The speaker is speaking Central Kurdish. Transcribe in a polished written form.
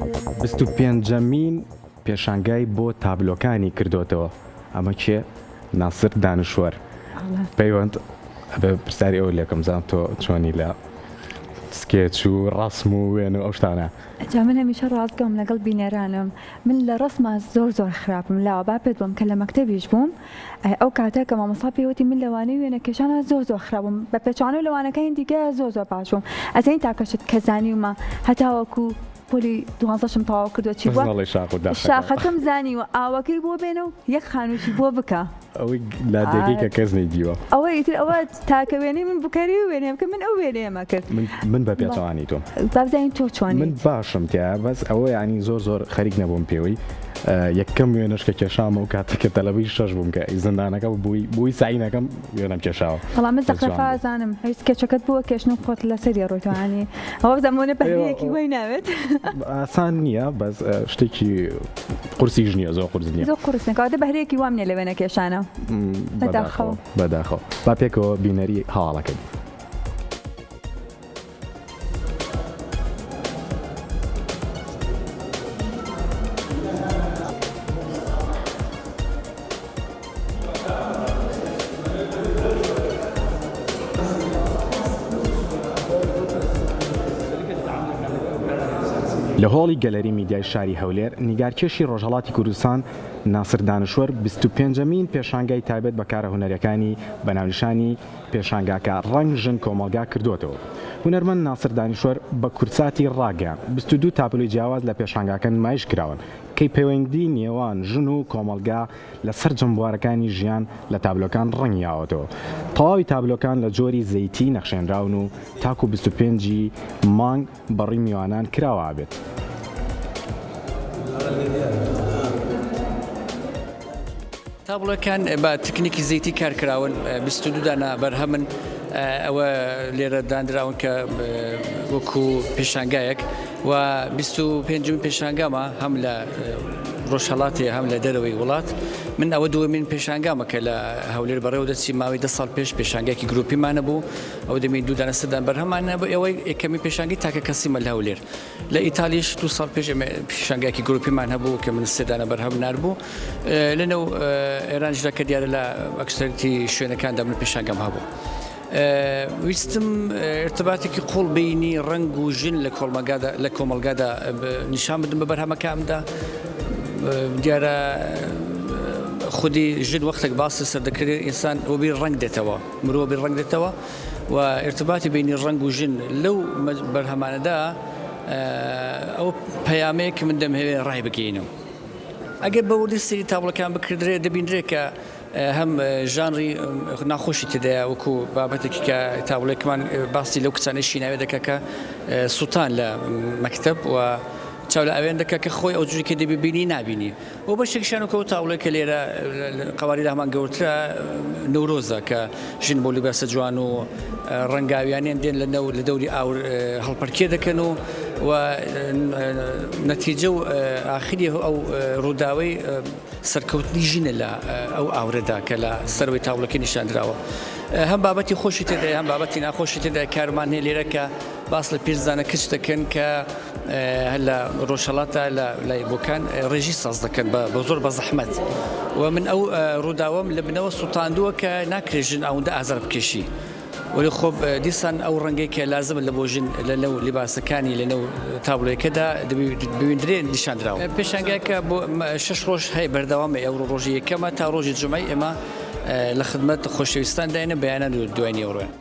25مین پێشانگای بۆ تابلۆکانی کردوتەوە ئەمە کێ ناسر دانشوەر پەیوەند بە پرسیاری ئەو لێکم زانام تۆ چۆنی لە سکێچ و ڕسم و وێن و ئەو شتانە جا من هەمیشە ڕازگەم لەگەڵ بینێرانم من لە ڕسمە زۆر خراپم لاوە با پێت بووم کە لە مەکتەبیش بووم ئەو کاتە کە مامۆستا پێوتی من لەوانەی وێنە کێشانە زۆر خراپم بە پێچوانە و لەوانەکەی دیگە زۆر باش بووم ئەزین تاکەشت کە زانیومە هەتاوەکو پۆلی دوازدەشم تەواو کردووە چی بووە شاخەکەم زانی و ئاوەکەی بۆ بێنە و یەک خانووشی بۆ بکە ئەوەی لادێکی کە کەس نەیدیوە ئەوەی ئیتر ئەوە تاکە وێنەی من بکاری و وێنێم کە من ئەو وێنەیەمە کرد من بە پێچەوانی تۆم بابزانین تۆ چۆنی من باشم تیا بەس ئەوە ینی زۆر خەریک نەبووم پێوەی یەکەم وێنەشکە کێشامە و کاتێککە تەلەبی شەش بووم کە زندانەکە بووی سعینەکەم وێنەم کێشاوە بەڵام من زەقرەفا زانم هیچ کێچەکەت بووە کێشن و خۆت لەسەری ڕۆیتوانی ئەوە زەمونە بەهەیەکی وەی ناوێت ئاسان نییە بەس شتێکی قورسیش نییە زۆر قورس نییە زۆر قورسنەکەواتە بەهرەیەکی وام نیە لە وێنە کێشانە بەداخەوە با پێکەوە بینەری هەواڵەکەی لە هۆڵی گەلەری میدیای شاری هەولێر نیگارکێشی ڕۆژهەڵاتی کوردستان ناسر دانشوەر 25مین پێشانگای تایبەت بەکارە هونەرەکانی بەناونیشانی پێشانگاکە ڕەنگ ژن کۆمەلگا کردوتەوە. هونەرمەند ناسر دانشوەر بە کورساتی ڕاگەیان 22 تاپلوی جیاواز لە پێشانگاکە نمایش کراون کەی پەیوەندی نێوان ژن و کۆمەلگا لەسەر جەمبوارەکانی ژیان لە تابلۆکان ڕەنگیاوەتەوە. تەواوی تابلۆکان لە جۆری زەیتی نەخشێنراون و تاکو 25 مانگ بەڕی میوانان کراوە بێت. تابلۆکان بە تکنیکی زەیتی کارکراون 22 دانە بەرهەمن ئەوە لێرە دانراون کە وەکو پێشانگایەک و 25 پێشانگامە هەم لە ڕۆژهەڵاتی هەم لە دەرەوەی وڵات من ئەوە دووەمین پێشانگامە کە لە هەولێر بەڕێوە دەچی ماوەی 10 ساڵ پێش پێشانگایەکی گروپیمانە بوو ئەو دەمین دوو دانە سەدان بەرهەمانە بۆ ئەوەی یەکەمی پێشانگی تاکە کەسیمە لە هەولێر لە ئیتالیش 2 ساڵ پێش پێشانگایەکی گروپیمان هەبوو کە من سێدانە بەرهەم ناربوو لەنەو ئێرانژدا کە دیارە لە ئەکسەریتی شوێنەکاندا من پێشانگام هەبوو. ویستم ارتباطێکی قوڵ بینی ڕنگ و ژن لە کۆمەلگادا نیشان بدم بە بەرهەمەکاندا دیارە خودی ژن وەختێک باسی سەردەکرێت ئینسان وەبی ڕنگ دێتەوە مرۆڤ بی ڕنگ دێتەوە و ارتباطی بینی ڕنگ و ژن لەو بەرهەمانەدا ئەو پەیامەیە کە من دەمهەوێ ڕای بگەینم. ئەگەر بە وردی سری تابلەکان بکردرێ دەبینرێت کە هەم ژانری ناخۆشی تێدایە وەکو بابەتێکی کە تابلۆکمان باسی لەو کچانەی ناوێ دەکە کە سووتان لە مەکتەب و چاو لە ئەوێن دەکە کە خۆی ئەو جوری کە دەبینی نابینی و بە شێکشان وکە تاوڵێک کە لێرە قەواریدا هەمان گەورترە نەورۆزە کە ژن بۆ لیباسە جوان و ڕەنگاویانیان دێن لە دەوری ئاور هەڵپەرکێ دەکەن و نەتیجە و ئاخری ئەو ڕووداوەی سەرکەوتنی ژینە لە ئەو ئاورەدا کە لە سەرەوەی تاوڵەکەی نیشاندراوە. هەم بابەتی خۆشی تێدای هەم بابەتی ناخۆشی تێدا کارمان هەیە لێرە کە باس لە پیرزانە کچ دەکەن کە لە ڕۆژهەڵاتە لای بۆکان ڕێژی ساز دەکەن بە زۆر بە زەحمەت و من ئەو ڕووداوەم لە بنەوە سووتاندووە کە ناکرێژن ئەوەندە ئازار بکێشی ولی خۆ دیسان ئەو ڕەنگەی کە لازمە لە بۆ ژن لەنەو لیباسەکانی لەنەو تابلۆیەکەدا ببیندرێن نیشاندراوە. پێشانگایەکە بۆ 6 ڕۆژ هەیە بەردەوامە ئەو ڕۆژی یەکەمە تا ڕۆژی جومەی ئێمە لە خدمەت خۆشەویستان داینە بەیانان دوای ئەوڕۆیان.